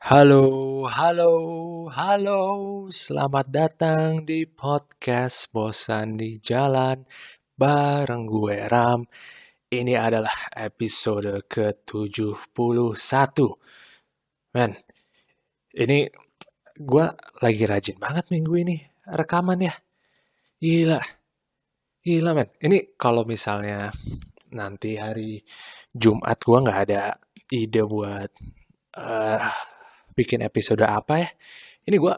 Halo, halo, halo. Selamat datang di podcast Bosan di Jalan bareng gue Ram. Ini adalah episode ke-71. Men, ini gue lagi rajin banget minggu ini rekaman ya. Gila, gila men. Ini kalau misalnya nanti hari Jumat gue nggak ada ide buat eh, bikin episode apa ya. Ini gue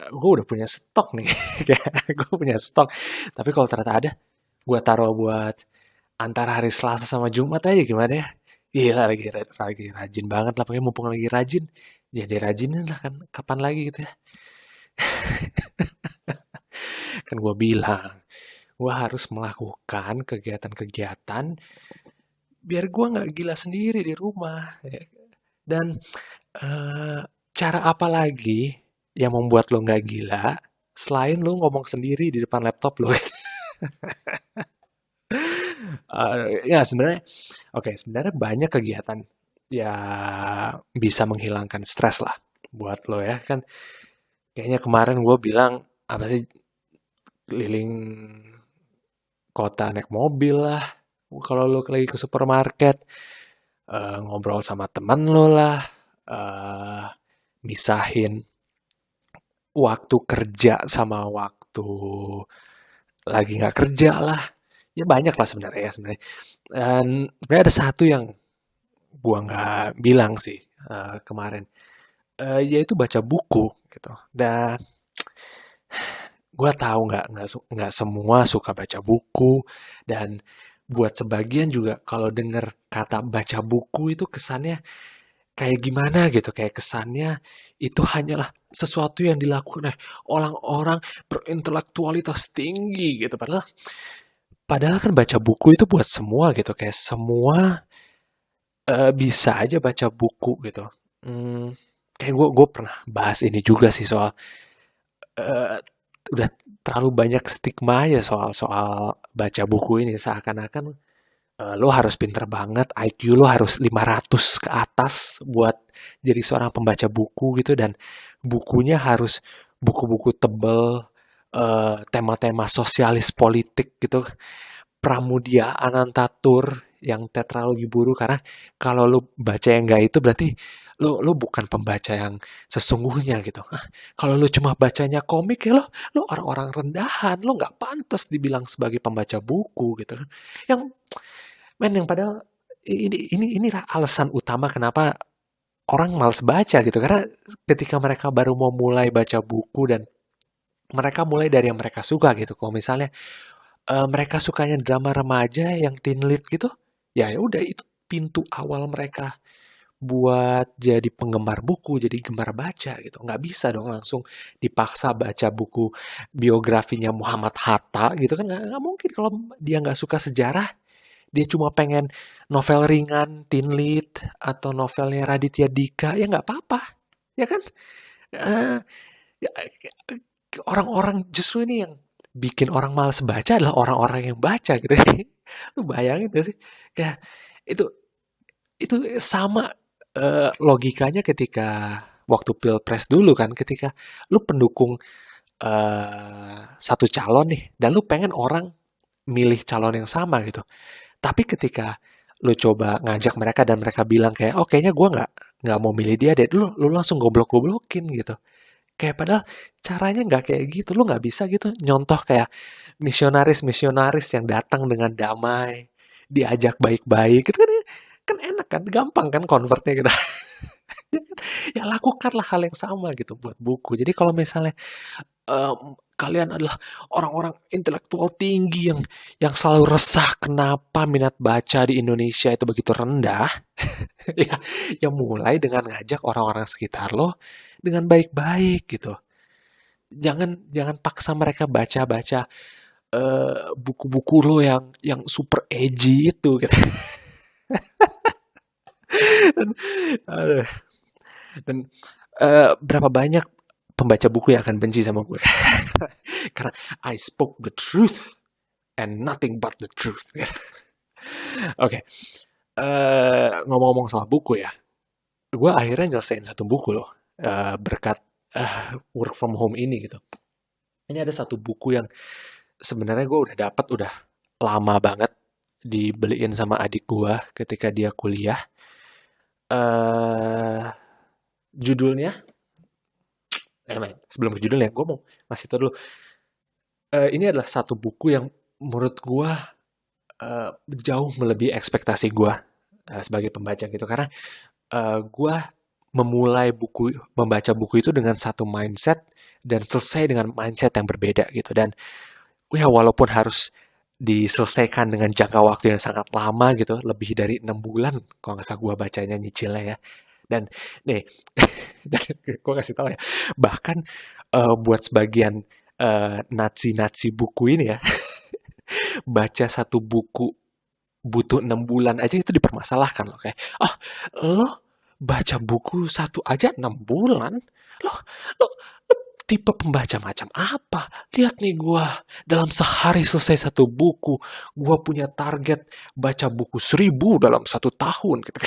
udah punya stok nih. Gue punya stok. Tapi kalau ternyata ada, gue taruh buat antara hari Selasa sama Jumat aja gimana ya? Gila lagi rajin banget lah. Pokoknya mumpung lagi rajin, jadi rajinin lah kan. Kapan lagi gitu ya? Kan gue bilang, gue harus melakukan kegiatan-kegiatan biar gue nggak gila sendiri di rumah. Ya. Dan eh, cara apa lagi yang membuat lo nggak gila selain lo ngomong sendiri di depan laptop lo? Ya sebenarnya, oke sebenarnya banyak kegiatan ya bisa menghilangkan stres lah buat lo ya kan. Kayaknya kemarin gue bilang apa sih keliling kota naik mobil lah. Kalau lo lagi ke supermarket, ngobrol sama teman lo lah, eh, misahin waktu kerja sama waktu lagi nggak kerja lah. Ya banyak lah sebenarnya ya sebenarnya. Dan sebenarnya ada satu yang gua nggak bilang sih kemarin, yaitu baca buku gitu. Dan gua tahu nggak semua suka baca buku dan buat sebagian juga kalau denger kata baca buku itu kesannya kayak gimana gitu, kayak kesannya itu hanyalah sesuatu yang dilakukan oleh orang-orang berintelektualitas tinggi gitu. Padahal kan baca buku itu buat semua gitu, kayak semua bisa aja baca buku gitu. Hmm, kayak gue pernah bahas ini juga sih soal eh, udah terlalu banyak stigma ya soal soal baca buku ini seakan-akan lo harus pinter banget, IQ lo harus 500 ke atas buat jadi seorang pembaca buku gitu dan bukunya harus buku-buku tebel, tema-tema sosialis politik gitu. Pramudia Anantatur yang tetralogi Buru karena kalau lu baca yang enggak itu berarti lu bukan pembaca yang sesungguhnya gitu. Kalau lu cuma bacanya komik ya lu orang-orang rendahan, lu nggak pantas dibilang sebagai pembaca buku gitu kan. Yang yang padahal ini alasan utama kenapa orang malas baca gitu karena ketika mereka baru mau mulai baca buku dan mereka mulai dari yang mereka suka gitu. Kalau misalnya mereka sukanya drama remaja yang teen lead gitu, ya ya udah itu pintu awal mereka buat jadi penggemar buku, jadi gemar baca gitu. Nggak bisa dong langsung dipaksa baca buku biografinya Muhammad Hatta gitu kan nggak mungkin kalau dia nggak suka sejarah, dia cuma pengen novel ringan, teen lead, atau novelnya Raditya Dika, ya nggak apa-apa, ya kan? Eh, ya, orang-orang justru ini yang bikin orang malas baca adalah orang-orang yang baca gitu. Lu bayangin gak sih? Kayak itu itu sama logikanya ketika waktu pilpres dulu kan, ketika lu pendukung satu calon nih, dan lu pengen orang milih calon yang sama gitu. Tapi ketika lu coba ngajak mereka dan mereka bilang kayak, oh kayaknya gue nggak mau milih dia deh, lu langsung goblok-goblokin gitu. Kayak padahal caranya nggak kayak gitu. Lu nggak bisa gitu nyontoh kayak misionaris-misionaris yang datang dengan damai, diajak baik-baik. Itu kan enak kan, gampang kan convertnya gitu. Ya lakukanlah hal yang sama gitu buat buku. Jadi kalau misalnya kalian adalah orang-orang intelektual tinggi yang selalu resah kenapa minat baca di Indonesia itu begitu rendah, ya, ya mulai dengan ngajak orang-orang sekitar lo dengan baik-baik gitu. Jangan jangan paksa mereka baca-baca buku-buku lo yang super edgy itu gitu. Dan, aduh, dan berapa banyak pembaca buku yang akan benci sama gue karena I spoke the truth and nothing but the truth. Oke, ngomong-ngomong soal buku ya, gue akhirnya nyelesain satu buku loh, berkat work from home ini gitu. Ini ada satu buku yang sebenarnya gue udah dapat udah lama banget, dibeliin sama adik gue ketika dia kuliah. eh Judulnya, sebelum ke judulnya, gue mau ngasih tau dulu. Ini adalah satu buku yang menurut gue jauh melebihi ekspektasi gue sebagai pembaca gitu. Karena gue membaca buku itu dengan satu mindset dan selesai dengan mindset yang berbeda gitu. Dan ya walaupun harus diselesaikan dengan jangka waktu yang sangat lama gitu, lebih dari 6 bulan kalau nggak salah gue bacanya nyicilnya ya. Dan nih, dan gue kasih tahu ya, bahkan buat sebagian nazi-nazi buku ini ya, baca satu buku butuh 6 bulan aja itu dipermasalahkan loh. Kayak, oh lo baca buku satu aja 6 bulan? Lo, lo, lo tipe pembaca macam apa? Lihat nih gua, dalam sehari selesai satu buku. Gua punya target baca buku 1.000 dalam 1 tahun. Gitu.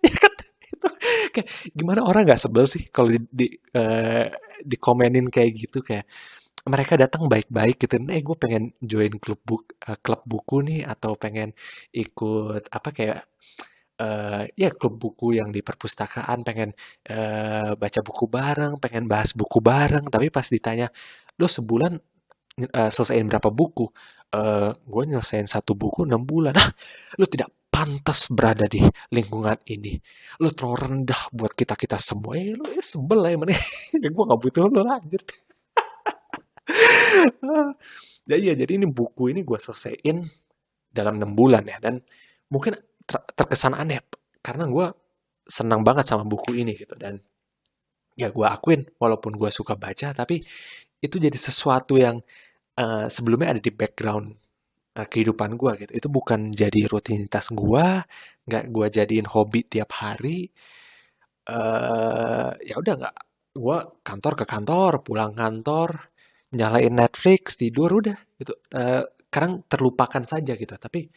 Ya kan? Itu kayak gimana orang nggak sebel sih kalau dikomenin kayak gitu, kayak mereka datang baik-baik gitu, gue pengen join klub buku nih, atau pengen ikut apa kayak ya klub buku yang di perpustakaan, pengen baca buku bareng, pengen bahas buku bareng, tapi pas ditanya, lo sebulan selesaiin berapa buku? Gue nyelesain satu buku 6 bulan. Ah, lo tidak pantas berada di lingkungan ini. Lo terlalu rendah buat kita-kita semua. Lo sebel lah emang. Gue gak butuh lo, lanjut. Jadi ini buku ini gue selesaiin dalam 6 bulan ya, dan mungkin terkesan aneh karena gue senang banget sama buku ini gitu. Dan ya gue akuin walaupun gue suka baca, tapi itu jadi sesuatu yang sebelumnya ada di background kehidupan gue gitu. Itu bukan jadi rutinitas gue, nggak gue jadiin hobi tiap hari. Ya udah, nggak, gue kantor ke kantor, pulang kantor, nyalain Netflix, tidur, udah gitu. Sekarang terlupakan saja gitu. Tapi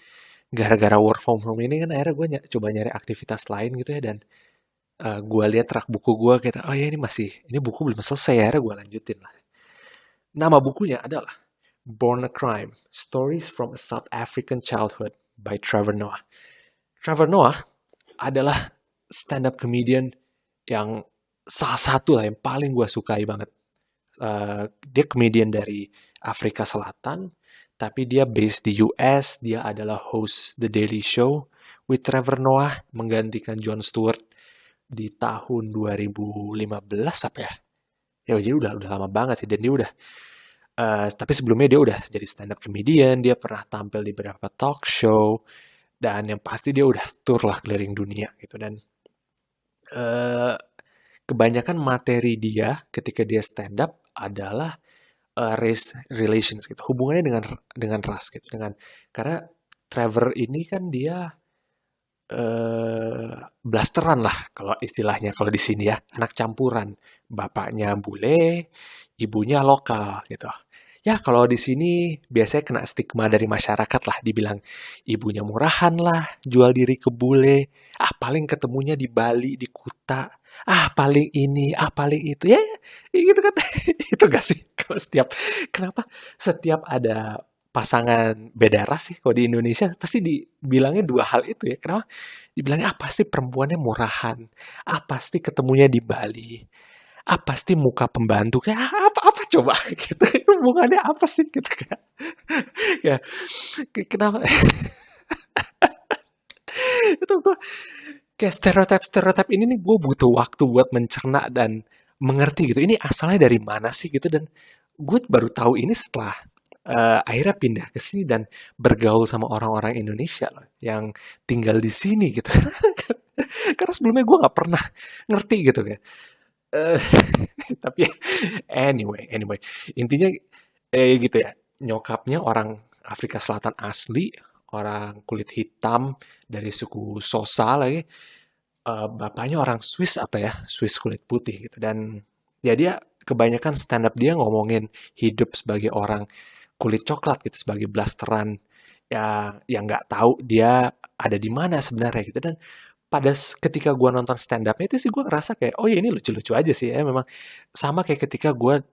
gara-gara work from home ini kan akhirnya gue coba nyari aktivitas lain gitu ya. Dan gue lihat rak buku gue gitu, oh ya ini buku belum selesai, akhirnya gue lanjutin lah. Nama bukunya adalah Born a Crime: Stories from a South African Childhood by Trevor Noah. Trevor Noah adalah stand-up comedian yang salah satu lah yang paling gue sukai banget. Dia comedian dari Afrika Selatan, tapi dia based di US. Dia adalah host The Daily Show with Trevor Noah, menggantikan Jon Stewart di tahun 2015 apa ya? Ya jadi udah lama banget sih. Dan dia udah tapi sebelumnya dia udah jadi stand up comedian, dia pernah tampil di beberapa talk show, dan yang pasti dia udah tour lah keliling dunia gitu. Dan kebanyakan materi dia ketika dia stand up adalah race relations gitu, hubungannya dengan ras gitu. Karena Trevor ini kan dia blasteran lah kalau istilahnya kalau di sini ya, anak campuran, bapaknya bule, ibunya lokal gitu. Ya kalau di sini biasanya kena stigma dari masyarakat lah, dibilang ibunya murahan lah, jual diri ke bule, paling ketemunya di Bali, di Kuta, paling ini, paling itu, ya, ya gitu kan. Itu gak sih kalau kenapa setiap ada pasangan beda ras sih kalau di Indonesia pasti dibilangnya dua hal itu ya. Kenapa? Dibilangnya pasti perempuannya murahan, pasti ketemunya di Bali, pasti muka pembantu, kayak apa coba gitu, hubungannya apa sih gitu kan. Ya, kenapa itu gue kayak stereotip ini nih, gue butuh waktu buat mencerna dan mengerti gitu. Ini asalnya dari mana sih gitu. Dan gue baru tahu ini setelah akhirnya pindah ke sini dan bergaul sama orang-orang Indonesia loh yang tinggal di sini gitu. Karena sebelumnya gue nggak pernah ngerti gitu kan. Eh, tapi anyway, intinya gitu ya. Nyokapnya orang Afrika Selatan asli, orang kulit hitam dari suku Sosa lagi. Bapaknya orang Swiss apa ya, Swiss kulit putih gitu. Dan ya dia kebanyakan stand up dia ngomongin hidup sebagai orang kulit coklat gitu, sebagai blasteran ya yang nggak tahu dia ada di mana sebenarnya gitu. Dan ketika gue nonton stand up-nya itu sih gue ngerasa kayak, oh ya ini lucu-lucu aja sih ya memang. Sama kayak ketika gue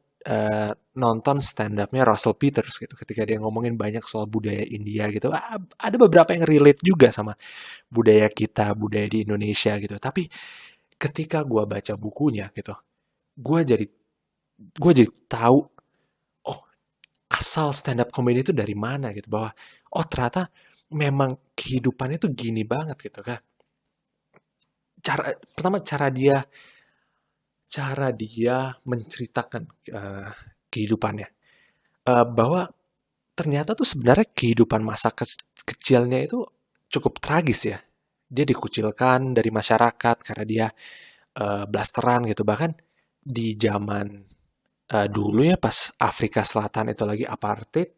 nonton stand up-nya Russell Peters gitu, ketika dia ngomongin banyak soal budaya India gitu. Ada beberapa yang relate juga sama budaya kita, budaya di Indonesia gitu. Tapi ketika gue baca bukunya gitu, gue jadi gue jadi tahu, oh asal stand up comedy itu dari mana gitu, bahwa oh ternyata memang kehidupannya tuh gini banget gitu kan. Pertama cara dia menceritakan kehidupannya. Bahwa ternyata tuh sebenarnya kehidupan masa kecilnya itu cukup tragis ya. Dia dikucilkan dari masyarakat karena dia blasteran gitu. Bahkan di zaman dulu ya pas Afrika Selatan itu lagi apartheid,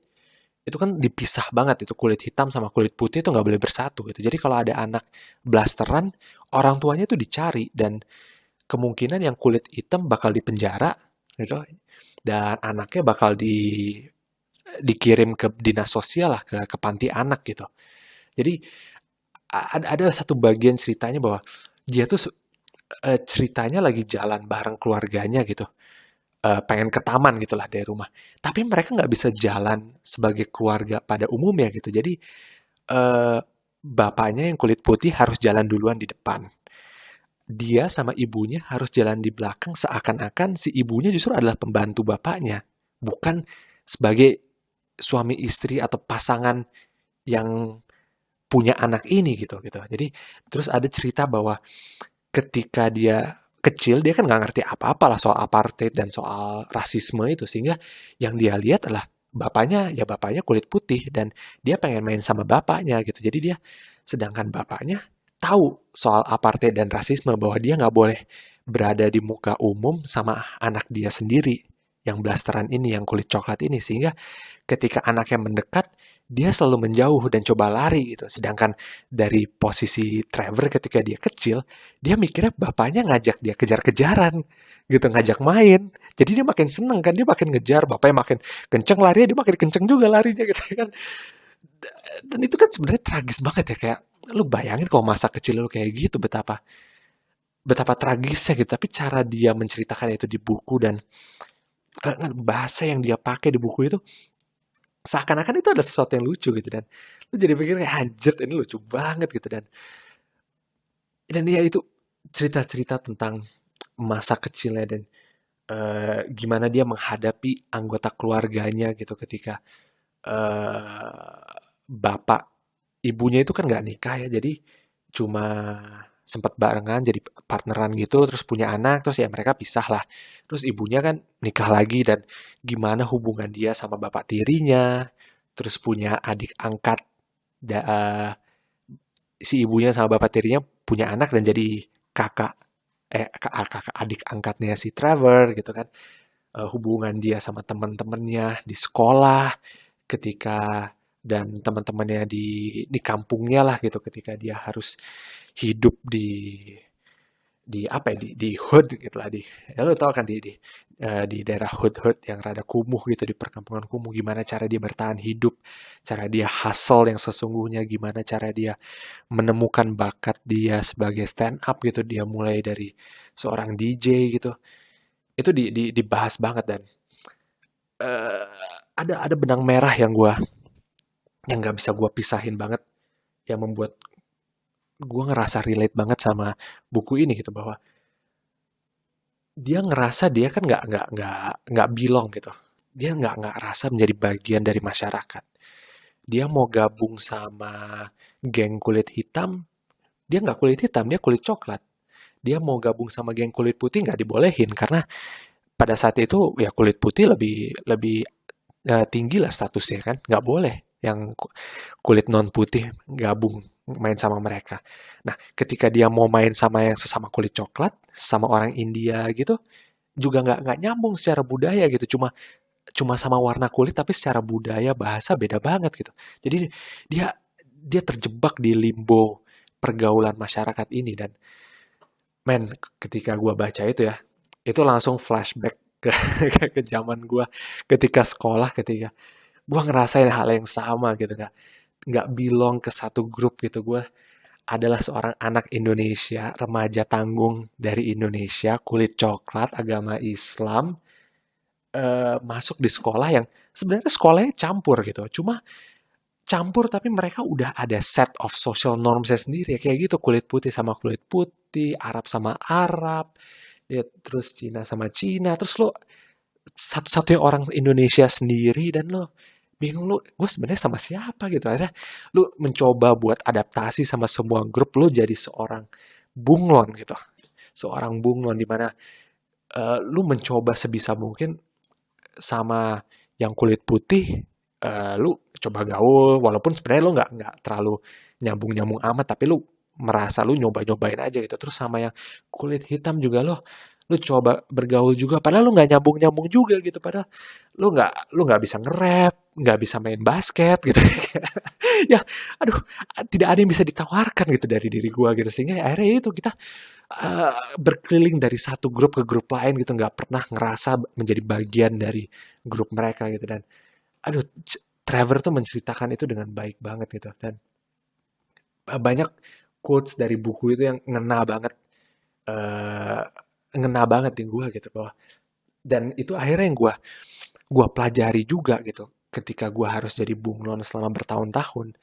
itu kan dipisah banget itu kulit hitam sama kulit putih itu nggak boleh bersatu gitu. Jadi kalau ada anak blasteran, orang tuanya tuh dicari dan kemungkinan yang kulit hitam bakal dipenjara gitu dan anaknya bakal dikirim ke dinas sosial lah ke panti anak gitu. Jadi ada satu bagian ceritanya bahwa dia tuh ceritanya lagi jalan bareng keluarganya gitu. Pengen ke taman gitulah dari rumah. Tapi mereka nggak bisa jalan sebagai keluarga pada umumnya gitu. Jadi eh, bapaknya yang kulit putih harus jalan duluan di depan. Dia sama ibunya harus jalan di belakang seakan-akan si ibunya justru adalah pembantu bapaknya, bukan sebagai suami istri atau pasangan yang punya anak ini gitu gitu. Jadi terus ada cerita bahwa ketika dia kecil dia kan nggak ngerti apa-apa lah soal apartheid dan soal rasisme itu sehingga yang dia lihat adalah bapaknya kulit putih dan dia pengen main sama bapaknya gitu. Jadi dia sedangkan bapaknya tahu soal apartheid dan rasisme bahwa dia nggak boleh berada di muka umum sama anak dia sendiri yang blasteran ini, yang kulit coklat ini sehingga ketika anaknya mendekat, dia selalu menjauh dan coba lari gitu. Sedangkan dari posisi Trevor ketika dia kecil, dia mikirnya bapaknya ngajak dia kejar-kejaran gitu, ngajak main. Jadi dia makin seneng kan, dia makin ngejar, bapaknya makin kenceng larinya, dia makin kenceng juga larinya gitu kan. Dan itu kan sebenarnya tragis banget ya, kayak lu bayangin kalau masa kecil lu kayak gitu betapa betapa tragisnya gitu. Tapi cara dia menceritakan itu di buku dan bahasa yang dia pakai di buku itu seakan-akan itu ada sesuatu yang lucu gitu dan lu jadi pikir kayak anjir ini lucu banget gitu dan ya itu cerita-cerita tentang masa kecilnya dan gimana dia menghadapi anggota keluarganya gitu ketika bapak ibunya itu kan nggak nikah ya jadi cuma sempat barengan jadi partneran gitu terus punya anak terus ya mereka pisah lah terus ibunya kan nikah lagi dan gimana hubungan dia sama bapak tirinya terus punya adik angkat si ibunya sama bapak tirinya punya anak dan jadi kakak kakak adik angkatnya si Trevor gitu kan. Hubungan dia sama teman-temannya di sekolah ketika dan teman-temannya di kampungnya lah gitu ketika dia harus hidup di apa ya di hood gitu lah ya lo tau kan di daerah hood yang rada kumuh gitu di perkampungan kumuh gimana cara dia bertahan hidup cara dia hustle yang sesungguhnya gimana cara dia menemukan bakat dia sebagai stand up gitu dia mulai dari seorang DJ gitu itu dibahas banget dan eh, ada benang merah yang nggak bisa gua pisahin banget yang membuat gua ngerasa relate banget sama buku ini gitu bahwa dia ngerasa dia kan nggak belong gitu dia nggak ngerasa menjadi bagian dari masyarakat dia mau gabung sama geng kulit hitam dia nggak kulit hitam dia kulit coklat dia mau gabung sama geng kulit putih nggak dibolehin karena pada saat itu ya kulit putih lebih lebih tinggi lah statusnya kan, nggak boleh yang kulit non putih gabung main sama mereka. Nah, ketika dia mau main sama yang sesama kulit coklat, sama orang India gitu, juga nggak nyambung secara budaya gitu, cuma cuma sama warna kulit tapi secara budaya bahasa beda banget gitu. Jadi dia dia terjebak di limbo pergaulan masyarakat ini dan men ketika gua baca itu ya, itu langsung flashback ke ke zaman gua ketika sekolah ketika gue ngerasain hal yang sama gitu nggak belong ke satu grup gitu gue adalah seorang anak Indonesia, remaja tanggung dari Indonesia, kulit coklat, agama Islam, masuk di sekolah yang sebenarnya sekolahnya campur gitu. Cuma campur tapi mereka udah ada set of social normsnya sendiri. Kayak gitu, kulit putih sama kulit putih, Arab sama Arab, ya, terus Cina sama Cina. Terus lo satu-satunya orang Indonesia sendiri dan lo bingung lo gue sebenarnya sama siapa gitu. Akhirnya lo mencoba buat adaptasi sama semua grup, lo jadi seorang bunglon gitu, seorang bunglon di mana lu mencoba sebisa mungkin sama yang kulit putih, lu coba gaul walaupun sebenarnya lu nggak terlalu nyambung-nyambung amat, tapi lu merasa lu nyoba-nyobain aja gitu. Terus sama yang kulit hitam juga lu coba bergaul juga, padahal lu nggak nyambung-nyambung juga gitu. Padahal lu nggak bisa nge-rap, nggak bisa main basket gitu. Ya, aduh, tidak ada yang bisa ditawarkan gitu dari diri gua gitu. Sehingga akhirnya itu kita berkeliling dari satu grup ke grup lain gitu, nggak pernah ngerasa menjadi bagian dari grup mereka gitu. Dan aduh, Trevor tuh menceritakan itu dengan baik banget gitu. Dan banyak quotes dari buku itu yang eh, ngena banget di gue gitu, bahwa dan itu akhirnya yang gua pelajari juga gitu ketika gua harus jadi bunglon selama bertahun-tahun.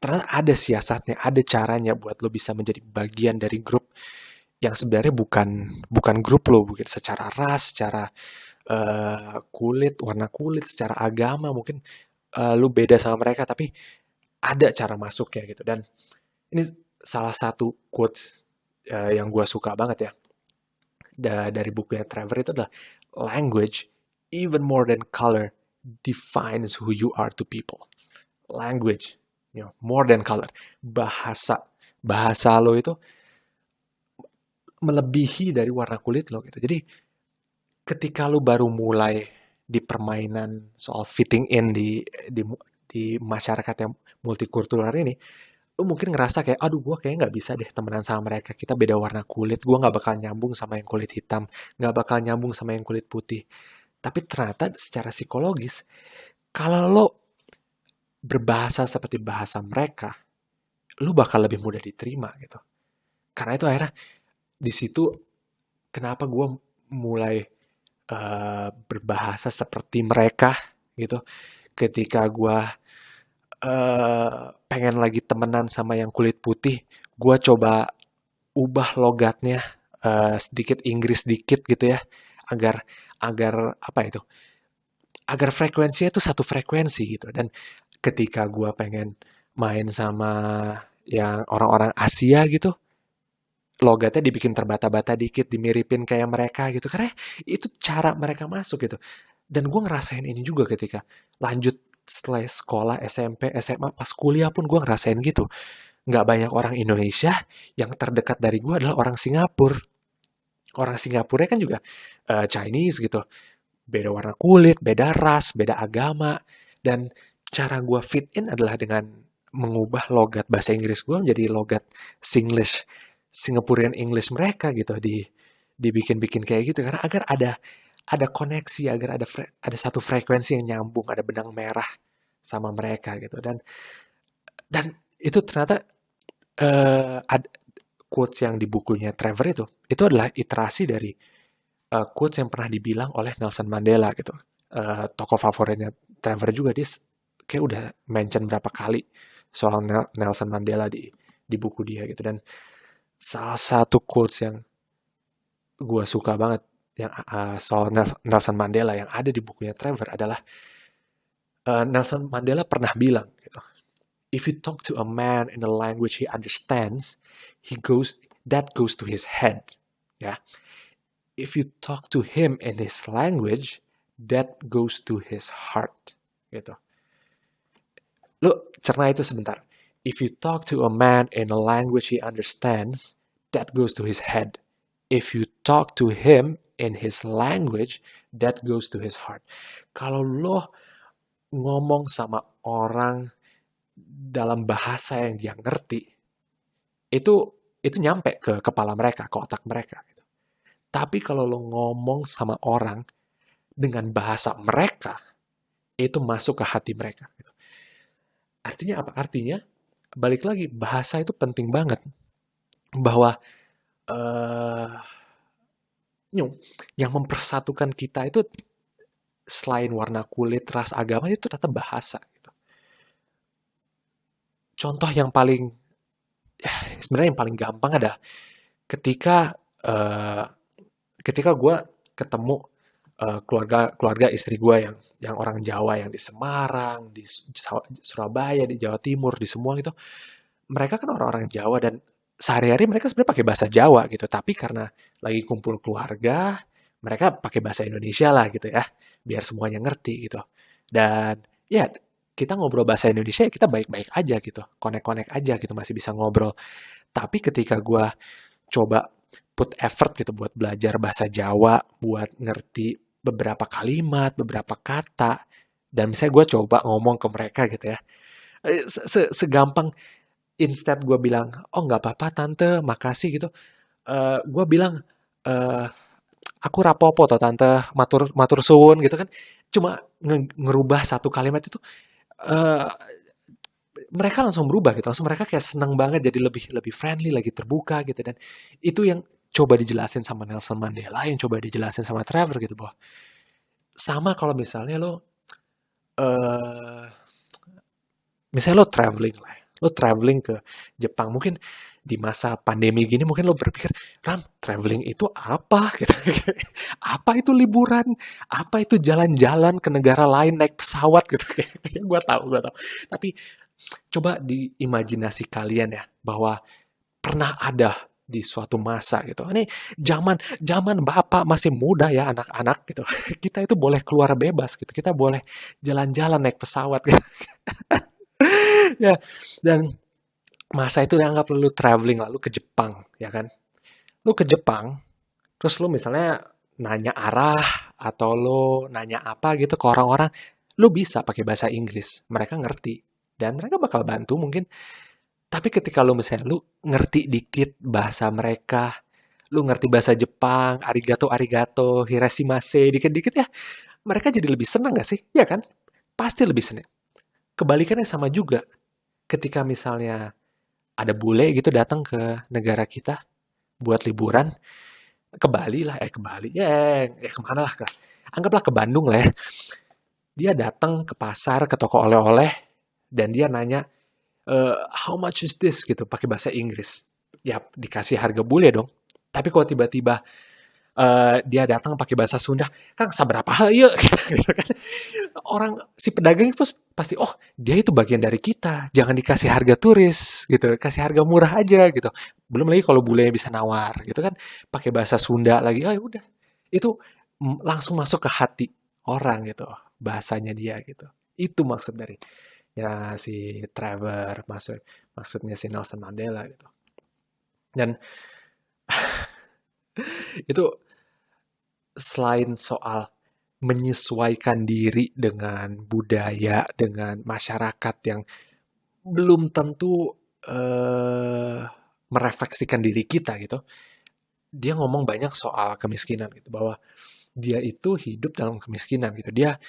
Ternyata ada siasatnya, ada caranya buat lo bisa menjadi bagian dari grup yang sebenarnya bukan bukan grup lo, mungkin secara ras, secara kulit, warna kulit, secara agama mungkin lu beda sama mereka, tapi ada cara masuknya gitu. Dan ini salah satu quotes yang gue suka banget ya, dari bukunya Trevor itu adalah language, even more than color, defines who you are to people. Language, more than color. Bahasa lo itu melebihi dari warna kulit lo gitu. Jadi ketika lu baru mulai di permainan soal fitting in di di masyarakat yang multikultural ini, lu mungkin ngerasa kayak, aduh gue kayak nggak bisa deh temenan sama mereka, kita beda warna kulit, gue nggak bakal nyambung sama yang kulit hitam, nggak bakal nyambung sama yang kulit putih. Tapi ternyata secara psikologis, kalau lo berbahasa seperti bahasa mereka, lu bakal lebih mudah diterima gitu. Karena itu akhirnya di situ kenapa gue mulai berbahasa seperti mereka gitu. Ketika gue pengen lagi temenan sama yang kulit putih, gue coba ubah logatnya sedikit Inggris dikit gitu ya, agar agar apa itu, agar frekuensinya itu satu frekuensi gitu. Dan ketika gue pengen main sama yang orang-orang Asia gitu, logatnya dibikin terbata-bata dikit, dimiripin kayak mereka gitu. Karena itu cara mereka masuk gitu. Dan gue ngerasain ini juga ketika lanjut setelah sekolah, SMP, SMA, pas kuliah pun gue ngerasain gitu. Nggak banyak orang Indonesia, yang terdekat dari gue adalah orang Singapura. Orang Singapura kan juga Chinese gitu. Beda warna kulit, beda ras, beda agama. Dan cara gue fit in adalah dengan mengubah logat bahasa Inggris gue menjadi logat Singlish, Singaporean English mereka gitu, dibikin-bikin kayak gitu karena agar ada koneksi, agar ada satu frekuensi yang nyambung, ada benang merah sama mereka gitu. Dan itu ternyata ada quotes yang di bukunya Trevor itu adalah iterasi dari quotes yang pernah dibilang oleh Nelson Mandela gitu. Tokoh favoritnya Trevor juga, dia kayak udah mention berapa kali soal Nelson Mandela di buku dia gitu. Dan salah satu quotes yang gue suka banget yang soal Nelson Mandela yang ada di bukunya Trevor adalah Nelson Mandela pernah bilang gitu, if you talk to a man in a language he understands, that goes to his head. Ya, if you talk to him in his language, that goes to his heart. Gitu. Lu cerna itu sebentar. If you talk to a man in a language he understands, that goes to his head. If you talk to him in his language, that goes to his heart. Kalau lo ngomong sama orang dalam bahasa yang dia ngerti, itu nyampe ke kepala mereka, ke otak mereka. Gitu. Tapi kalau lo ngomong sama orang dengan bahasa mereka, itu masuk ke hati mereka. Gitu. Artinya apa? Artinya balik lagi, bahasa itu penting banget. Bahwa eh nyung, yang mempersatukan kita itu selain warna kulit, ras, agama itu ternyata bahasa. Gitu. Contoh yang paling, sebenarnya yang paling gampang ada ketika eh, ketika gue ketemu keluarga keluarga istri gue yang orang Jawa yang di Semarang, di Surabaya, di Jawa Timur, di semua gitu, mereka kan orang-orang Jawa dan sehari-hari mereka sebenarnya pakai bahasa Jawa gitu, tapi karena lagi kumpul keluarga, mereka pakai bahasa Indonesia lah gitu ya, biar semuanya ngerti gitu. Dan ya kita ngobrol bahasa Indonesia ya kita baik-baik aja gitu, connect-connect aja gitu, masih bisa ngobrol. Tapi ketika gue coba put effort gitu buat belajar bahasa Jawa, buat ngerti beberapa kalimat, beberapa kata, dan misalnya gue coba ngomong ke mereka gitu ya, segampang instead gue bilang, oh nggak apa-apa tante, makasih gitu, gue bilang, eh aku rapopo toh tante, matur matur suwun gitu kan, cuma ngerubah satu kalimat itu, eh mereka langsung berubah gitu, langsung mereka kayak seneng banget jadi lebih lebih friendly, lagi terbuka gitu, dan itu yang coba dijelasin sama Nelson Mandela, yang coba dijelasin sama Trevor gitu, bahwa sama kalau misalnya lo eh misalnya lo traveling lah, lo traveling ke Jepang, mungkin di masa pandemi gini mungkin lo berpikir, Ram, traveling itu apa? Gitu. Apa itu liburan? Apa itu jalan-jalan ke negara lain naik pesawat gitu? Gue tahu. Tapi coba diimajinasi kalian ya, bahwa pernah ada di suatu masa gitu. Ini zaman zaman Bapak masih muda ya anak-anak gitu. Kita itu boleh keluar bebas gitu. Kita boleh jalan-jalan naik pesawat gitu. Ya, dan masa itu dianggap lu traveling lalu ke Jepang, ya kan? Lu ke Jepang, terus lu misalnya nanya arah atau lu nanya apa gitu ke orang-orang, lu bisa pakai bahasa Inggris. Mereka ngerti dan mereka bakal bantu mungkin. Tapi ketika lu misalnya lu ngerti dikit bahasa mereka, lu ngerti bahasa Jepang, arigato arigato, hirashimase, dikit-dikit ya, mereka jadi lebih senang gak sih? Ya kan? Pasti lebih senang. Kebalikannya sama juga ketika misalnya ada bule gitu datang ke negara kita buat liburan, ke Bali lah, ke Bali, kemana lah, anggaplah ke Bandung lah ya. Dia datang ke pasar, ke toko oleh-oleh, dan dia nanya, how much is this gitu, pakai bahasa Inggris. Ya dikasih harga bule dong. Tapi kalau tiba-tiba dia datang pakai bahasa Sunda, Kang saberapa ya gitu kan. Orang si pedagang itu pasti, oh dia itu bagian dari kita, jangan dikasih harga turis gitu, kasih harga murah aja gitu. Belum lagi kalau bule bisa nawar gitu kan, pakai bahasa Sunda lagi, oh ya udah itu langsung masuk ke hati orang gitu, bahasanya dia gitu. Itu maksud dari ya si Trevor, maksudnya si Nelson Mandela gitu. Dan itu selain soal menyesuaikan diri dengan budaya, dengan masyarakat yang belum tentu merefleksikan diri kita gitu. Dia ngomong banyak soal kemiskinan gitu, bahwa dia itu hidup dalam kemiskinan gitu. Dia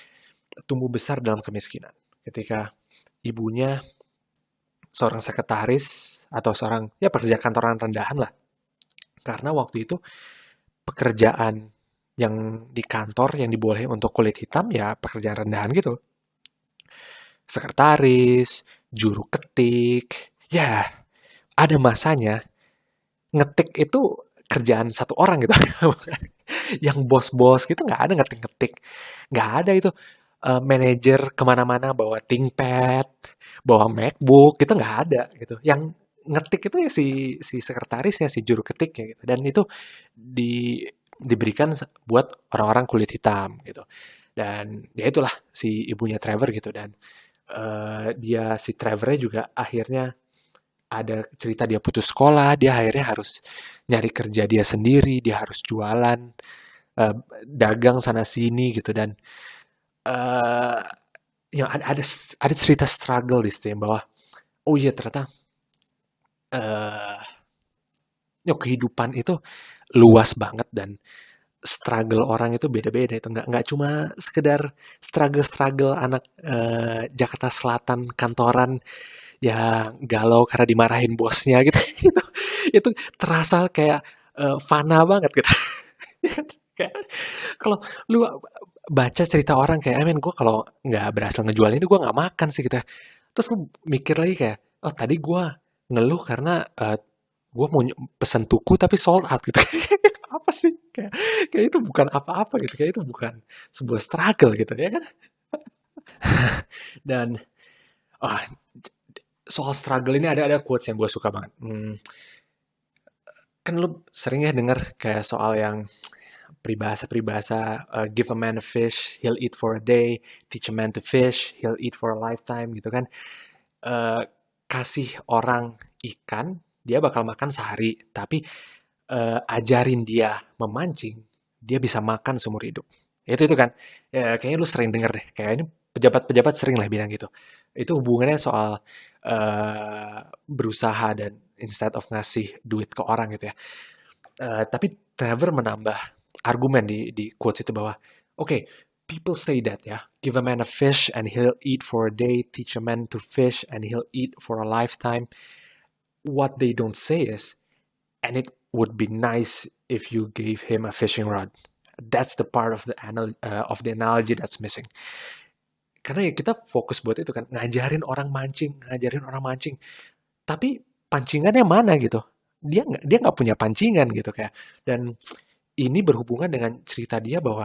tumbuh besar dalam kemiskinan. Ketika ibunya seorang sekretaris atau seorang ya pekerja kantoran rendahan lah. Karena waktu itu pekerjaan yang di kantor yang dibolehin untuk kulit hitam ya pekerjaan rendahan gitu. Sekretaris, juru ketik, ya ada masanya ngetik itu kerjaan satu orang gitu. Yang bos-bos gitu nggak ada ngetik-ngetik. Nggak ada itu manajer kemana-mana bawa ThinkPad, bawa MacBook, gitu nggak ada gitu. Yang ngetik itu ya si sekretarisnya, si juru ketiknya gitu. Dan itu diberikan buat orang-orang kulit hitam gitu. Dan ya itulah si ibunya Trevor gitu. Dan dia si Trevornya juga akhirnya ada cerita dia putus sekolah, dia akhirnya harus nyari kerja dia sendiri, dia harus jualan, eh, dagang sana sini gitu. Dan eh yang ada cerita struggle di situ yang bahwa oh iya ternyata eh ya kehidupan itu luas banget dan struggle orang itu beda-beda, itu nggak cuma sekedar struggle anak Jakarta Selatan kantoran yang galau karena dimarahin bosnya gitu. Itu itu terasa kayak, fana banget gitu. Kayak kalau lu baca cerita orang kayak, "I mean gue kalau nggak berhasil ngejual ini gue nggak makan sih," gitu ya. Terus lu mikir lagi kayak, "Oh tadi gue ngeluh karena, gue mau pesen tuku tapi sold out," gitu. Apa sih? Kayak itu bukan apa-apa gitu, kayak itu bukan sebuah struggle gitu, ya kan? Dan, ah, soal struggle ini ada quotes yang gue suka banget. Kan lu sering ya denger kayak soal yang peribahasa-peribahasa, "Give a man a fish, he'll eat for a day. Teach a man to fish, he'll eat for a lifetime," gitu kan. Eee, kasih orang ikan, dia bakal makan sehari, tapi, ajarin dia memancing, dia bisa makan seumur hidup. Itu kan, ya kayaknya lu sering denger deh, kayak ini pejabat-pejabat sering lah bilang gitu. Itu hubungannya soal, berusaha dan instead of ngasih duit ke orang gitu ya. Tapi Trevor menambah argumen di quotes itu bahwa, "Oke, people say that ya, give a man a fish and he'll eat for a day, teach a man to fish and he'll eat for a lifetime. What they don't say is, and it would be nice if you gave him a fishing rod." That's the part of the analogy that's missing. Karena ya kita fokus buat itu kan, ngajarin orang mancing. Tapi pancingannya mana gitu? Dia nggak punya pancingan gitu kayak. Dan ini berhubungan dengan cerita dia bahwa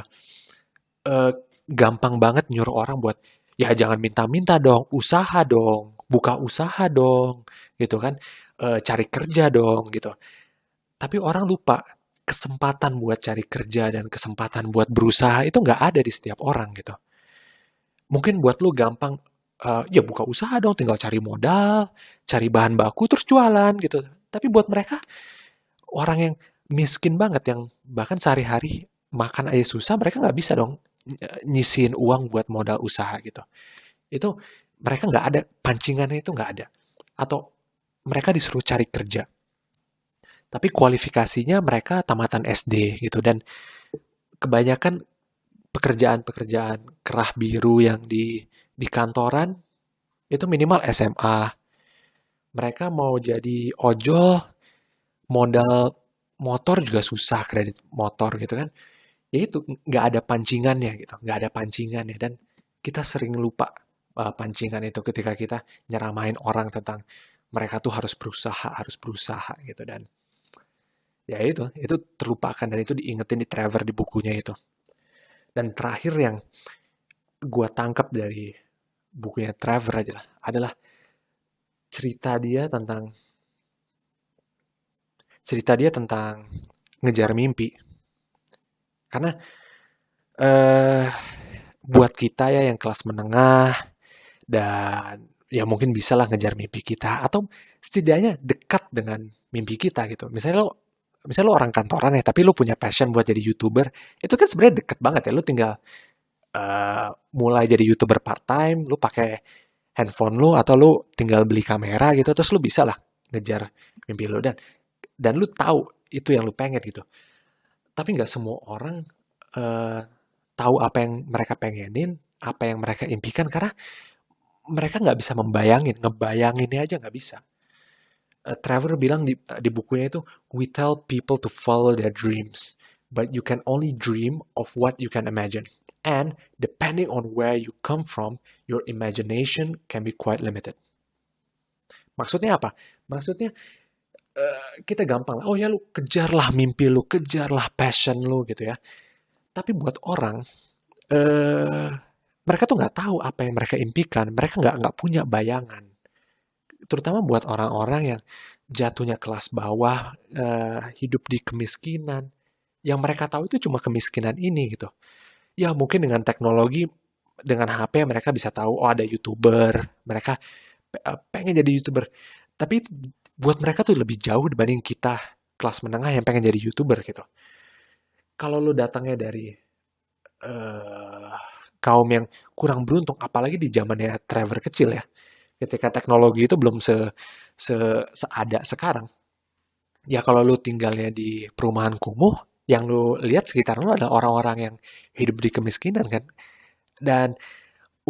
eh, gampang banget nyuruh orang buat ya jangan minta-minta dong, usaha dong, buka usaha dong, gitu kan, cari kerja dong gitu. Tapi orang lupa kesempatan buat cari kerja dan kesempatan buat berusaha itu nggak ada di setiap orang gitu. Mungkin buat lu gampang, ya buka usaha dong, tinggal cari modal, cari bahan baku, terus jualan gitu. Tapi buat mereka, orang yang miskin banget, yang bahkan sehari-hari makan aja susah, mereka nggak bisa dong nyisihin uang buat modal usaha gitu. Itu mereka nggak ada, pancingannya itu nggak ada. Atau mereka disuruh cari kerja. Tapi kualifikasinya mereka tamatan SD gitu. Dan kebanyakan pekerjaan-pekerjaan kerah biru yang di kantoran itu minimal SMA. Mereka mau jadi ojol, modal motor juga susah, kredit motor gitu kan. Ya itu nggak ada pancingannya gitu, nggak ada pancingannya dan kita sering lupa pancingan itu ketika kita nyeramain orang tentang mereka tuh harus berusaha gitu dan ya itu terlupakan dan itu diingetin di Trevor di bukunya itu. Dan terakhir yang gua tangkap dari bukunya Trevor adalah cerita dia tentang cerita dia tentang ngejar mimpi. Karena eh buat kita ya yang kelas menengah dan ya mungkin bisa lah ngejar mimpi kita atau setidaknya dekat dengan mimpi kita gitu. Misalnya lo orang kantoran ya, tapi lo punya passion buat jadi YouTuber, itu kan sebenarnya deket banget ya. Lo tinggal mulai jadi YouTuber part time, lo pakai handphone lo atau lo tinggal beli kamera gitu, terus lo bisa lah ngejar mimpi lo dan lo tahu itu yang lo pengen gitu. Tapi nggak semua orang eh, tahu apa yang mereka pengenin, apa yang mereka impikan karena mereka nggak bisa ngebayanginnya aja nggak bisa. Trevor bilang di bukunya itu, "We tell people to follow their dreams, but you can only dream of what you can imagine. And depending on where you come from, your imagination can be quite limited." Maksudnya apa? Maksudnya kita gampang lah, oh ya lu kejarlah mimpi lu, kejarlah passion lu gitu ya. Tapi buat orang, eh mereka tuh nggak tahu apa yang mereka impikan, mereka nggak punya bayangan. Terutama buat orang-orang yang jatuhnya kelas bawah, hidup di kemiskinan. Yang mereka tahu itu cuma kemiskinan ini gitu. Ya mungkin dengan teknologi, dengan HP mereka bisa tahu, oh ada YouTuber, mereka pengen jadi YouTuber. Tapi buat mereka tuh lebih jauh dibanding kita kelas menengah yang pengen jadi YouTuber gitu. Kalau lu datangnya dari eh, kaum yang kurang beruntung, apalagi di zamannya Trevor kecil ya, ketika teknologi itu belum seada sekarang. Ya kalau lu tinggalnya di perumahan kumuh, yang lu lihat sekitar lu adalah orang-orang yang hidup di kemiskinan kan. Dan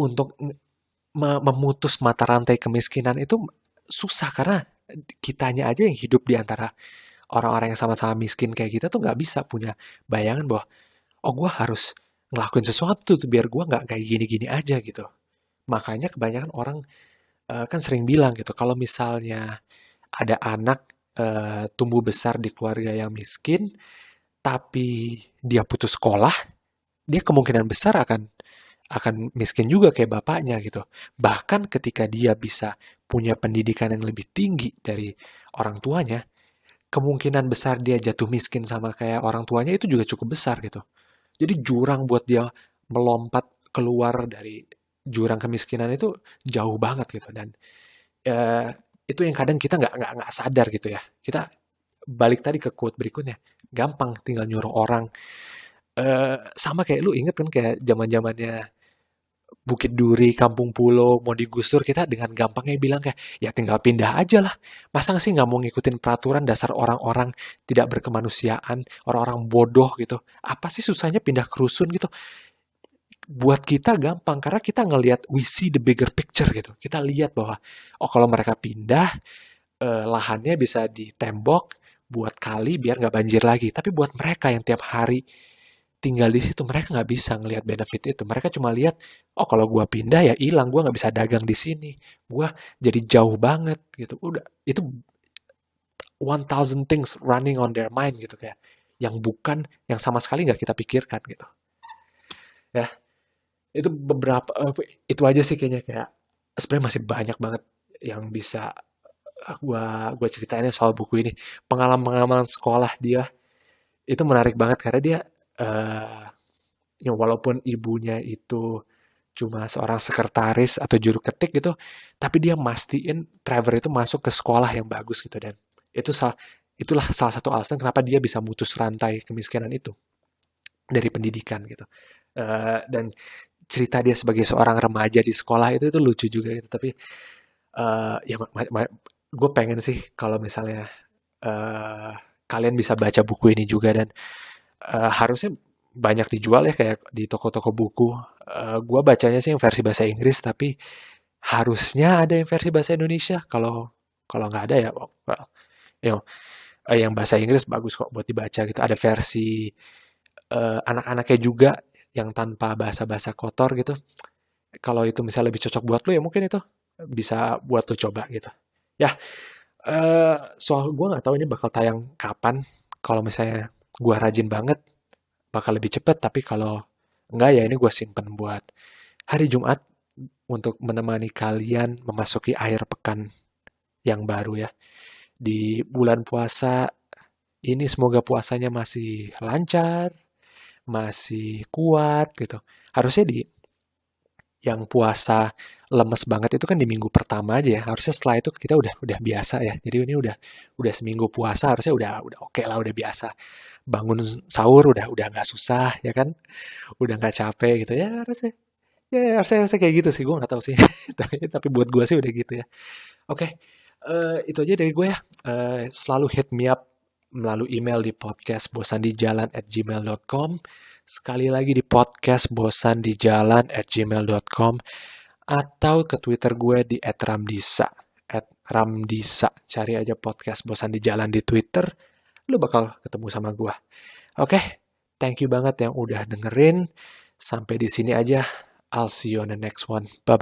untuk memutus mata rantai kemiskinan itu susah karena kitanya aja yang hidup di antara orang-orang yang sama-sama miskin kayak kita tuh nggak bisa punya bayangan bahwa oh gue harus ngelakuin sesuatu tuh biar gue nggak kayak gini-gini aja gitu. Makanya kebanyakan orang kan sering bilang gitu kalau misalnya ada anak tumbuh besar di keluarga yang miskin tapi dia putus sekolah, dia kemungkinan besar akan miskin juga kayak bapaknya gitu. Bahkan ketika dia bisa punya pendidikan yang lebih tinggi dari orang tuanya, kemungkinan besar dia jatuh miskin sama kayak orang tuanya itu juga cukup besar gitu. Jadi jurang buat dia melompat keluar dari jurang kemiskinan itu jauh banget gitu. Dan eh, itu yang kadang kita nggak sadar gitu ya. Kita balik tadi ke quote berikutnya, gampang tinggal nyuruh orang. Sama kayak lu inget kan kayak zaman zamannya Bukit Duri, Kampung Pulau, mau digusur, kita dengan gampangnya bilang kayak, ya tinggal pindah aja lah. Masa sih nggak mau ngikutin peraturan dasar orang-orang tidak berkemanusiaan, orang-orang bodoh gitu. Apa sih susahnya pindah ke rusun gitu? Buat kita gampang, karena kita ngelihat, we see the bigger picture gitu. Kita lihat bahwa, oh kalau mereka pindah, lahannya bisa ditembok, buat kali biar nggak banjir lagi. Tapi buat mereka yang tiap hari tinggal di situ mereka nggak bisa ngelihat benefit itu. Mereka cuma lihat, oh kalau gua pindah ya hilang, gua nggak bisa dagang di sini, gua jadi jauh banget gitu. Udah itu 1000 things running on their mind gitu kayak yang bukan yang sama sekali nggak kita pikirkan gitu. Ya, itu beberapa itu aja sih kayaknya kayak sebenarnya masih banyak banget yang bisa gua ceritain soal buku ini. Pengalaman-pengalaman sekolah dia itu menarik banget karena dia eh ya walaupun ibunya itu cuma seorang sekretaris atau juru ketik gitu, tapi dia mastiin Trevor itu masuk ke sekolah yang bagus gitu dan itu itulah salah satu alasan kenapa dia bisa mutus rantai kemiskinan itu dari pendidikan gitu. Dan cerita dia sebagai seorang remaja di sekolah itu lucu juga gitu. Tapi ya gue pengen sih kalau misalnya eh, kalian bisa baca buku ini juga dan harusnya banyak dijual ya kayak di toko-toko buku. Gua bacanya sih yang versi bahasa Inggris tapi harusnya ada yang versi bahasa Indonesia. Kalau kalau nggak ada ya, well, you know, yang bahasa Inggris bagus kok buat dibaca gitu. Ada versi anak-anaknya juga yang tanpa bahasa-bahasa kotor gitu. Kalau itu misalnya lebih cocok buat lo ya mungkin itu bisa buat lo coba gitu. Ya, soal gue nggak tahu ini bakal tayang kapan. Kalau misalnya gue rajin banget, bakal lebih cepet. Tapi kalau enggak ya ini gue simpen buat hari Jumat untuk menemani kalian memasuki akhir pekan yang baru ya. Di bulan puasa ini semoga puasanya masih lancar, masih kuat gitu. Harusnya di yang puasa lemes banget itu kan di minggu pertama aja ya. Harusnya setelah itu kita udah biasa ya. Jadi ini udah seminggu puasa harusnya udah oke lah, udah biasa. Bangun sahur udah nggak susah ya kan, udah nggak capek gitu ya harusnya. Ya harusnya kayak gitu sih, gue nggak tahu sih. Tapi buat gue sih udah gitu ya. Oke, itu aja dari gue ya. Selalu hit me up melalui email di podcastbosandijalan@gmail.com. Sekali lagi di podcastbosandijalan@gmail.com atau ke Twitter gue di @ramdisa. @ramdisa. Cari aja podcast Bosan di Jalan di Twitter, lu bakal ketemu sama gue. Oke, thank you banget yang udah dengerin. Sampai di sini aja. I'll see you on the next one. Bye.